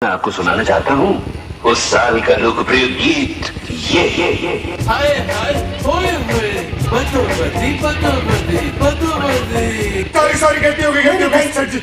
मैं आपको सुनाना चाहता हूँ उस साल का लोकप्रिय गीत ये हाय हाय होए होए बदोबदी बदोबदी बदोबदी सॉरी गलती हो गई सर जी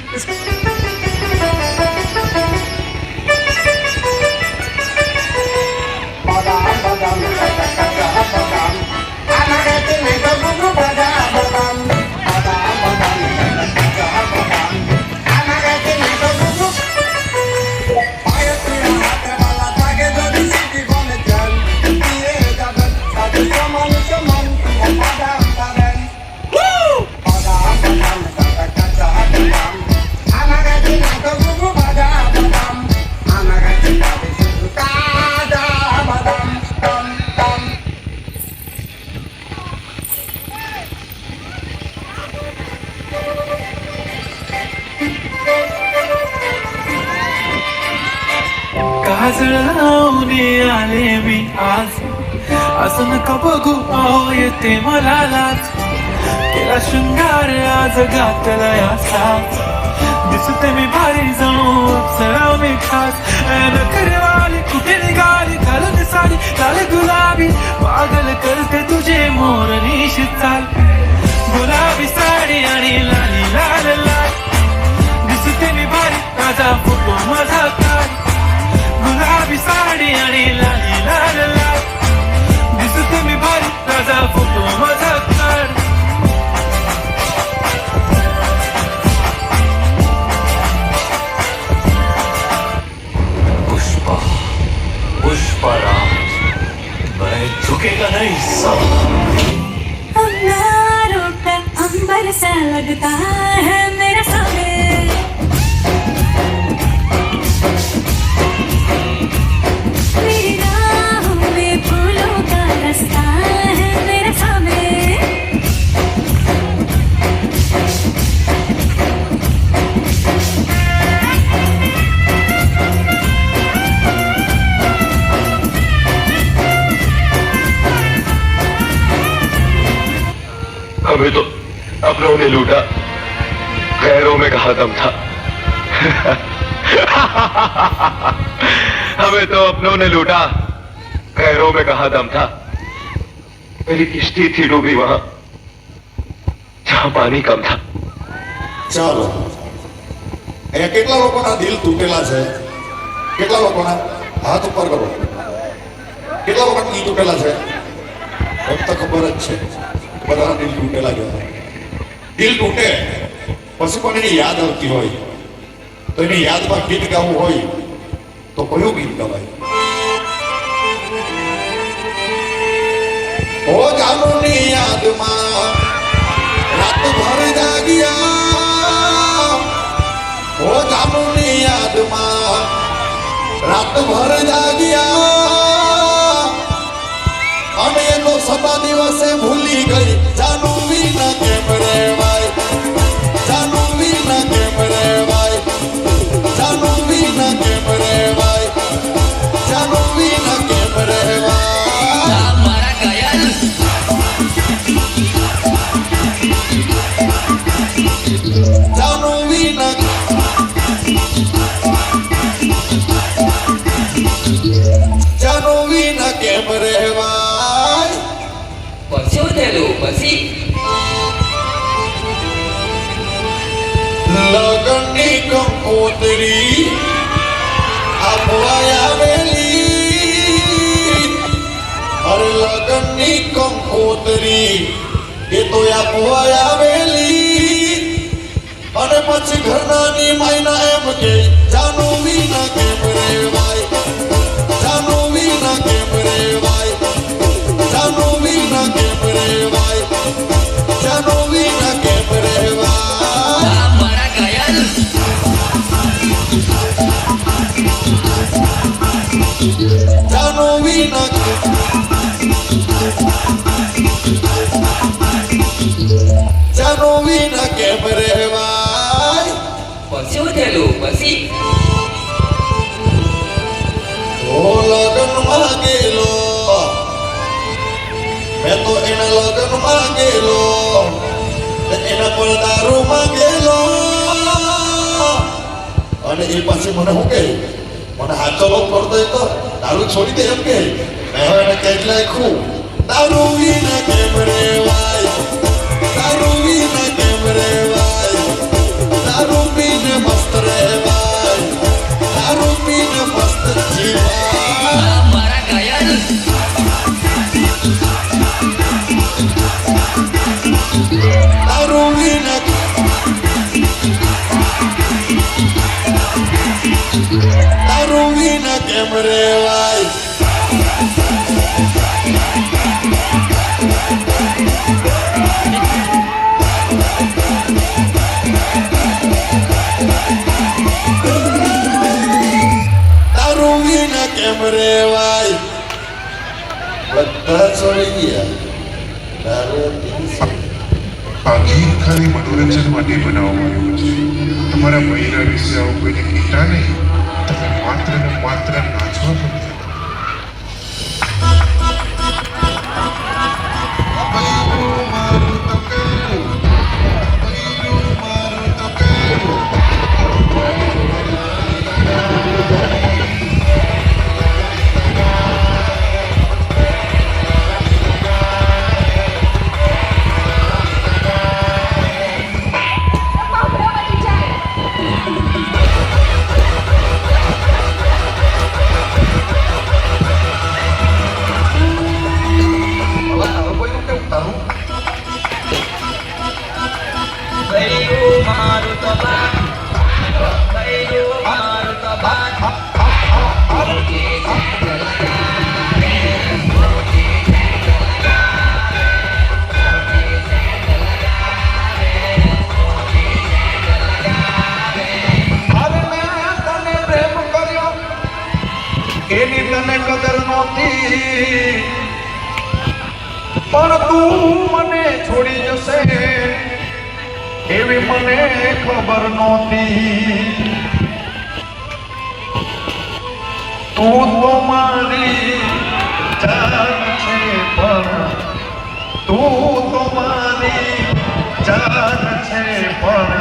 काजळावणे आले मी आज असं नका बघू अहो येते मला लाज केला शृंगार आज घातला या साज दिसते मी भारी जाऊ अप्सरा मी खास नखरेवाली कुठे निघाली घालून साडी लाल गुलाबी पागल करते तुझे मोरनीशी चाल गुलाबी साडी आणि लाली लाल लाल दिसते मी भारी माझा फोटो माझा काढ गुलाबी साडी आणि लाली लाल लाल दिसते मी भारी माझा फोटो माझा काढ पुष्पा पुष्पराज मैं झुकेगा नहीं साला अंगारों पे अंबर सा लगता है मेरा सामने मेरी राहों में फूलों का रास्ता है मेरा सामने हमें तो अपनों ने लूटा गैरों में कहा दम था हमें तो अपनों ने लूटा गैरों में कहा दम था मेरी किश्ती थी डूबी वहां जहां पानी कम था ચાલો અહીંયા કેટલા લોકોના દિલ તૂટેલા છે કેટલા લોકોના હાથ ઉપર કરો કેટલા લોકોના દિલ તૂટેલા છે એમ તો ખબર જ છે બધાના દિલ તૂટેલા જ હોય દિલ તૂટે પછી પણ એની યાદ આવતી હોય તો એની યાદમાં ગીત ગાવું હોય તો કયું ગીત ગવાય ઓ જાનુની યાદમાં રાત ભર જાગ્યા ઓ જાનુની યાદમાં રાત ભર જાગ્યા અને એનો સતા દિવસે ભૂલી ગઈ જાનુ વિના કેમ રહેવાય જાનુ વિના કેમ રહેવાય જાનુ વિના કેમ રહેવાય જાનુ વિના કેમ રહેવાય જાનુ વિના જાનુ વિના કેમ રહેવાય પછી થયેલું પછી લગનની કંકોત્રી આપવાય આવેલી અરે લગનની કંકોત્રી એ તો આપવાય આવેલી અને પછી ઘરનાની માયના એમ કે જાનુ વિના કેમ રહેવાય જાનુ વિના કેમ રહેવાય જાનુ વિના કેમ રહેવાય જાનુ વિના કેમ રહેવાય મારા ઘાયલ જાનુ વિના જાનુ વિના કેમ રહેવાય પછી થયેલું પછી ઓ લગનમાં ગેલો મેં તો એના લગનમાં ગેલો એના પર દારૂમાં ગેલો અને એ પાછી મને શું કહે મને હાચો લોક પડતો હોય તો દારૂ છોડી દે એમ કે મેં હવે એને કહી નાખ્યું દારૂ વિના કેમ રેવાય દારૂ વિના કેમ રેવાય દારૂ પીને મસ્ત રહેવાય દારૂ પીને મસ્ત જીવાય આ મારા ઘાયલ દારૂ વિના દારૂ વિના કેમ રેવાય દારૂ વિના કેમ રેવાય બધા છોડી ગયા દારૂ પીને આ ગીત ખાલી મનોરંજન માટે બનાવવામાં આવ્યું છે તમારા બૈરા વિશે આવું કોઈને કહેતા નહીં તમે માત્ર ને માત્ર નાચવા પણ બૈરું મારું તો બાપ બૈરું મારું તો બાપ એની તને કદર નહોતી પણ તું મને છોડી જશે એવી મને ખબર નહોતી તું તો મારી જાન છે પણ તું તો મારી જાન છે પણ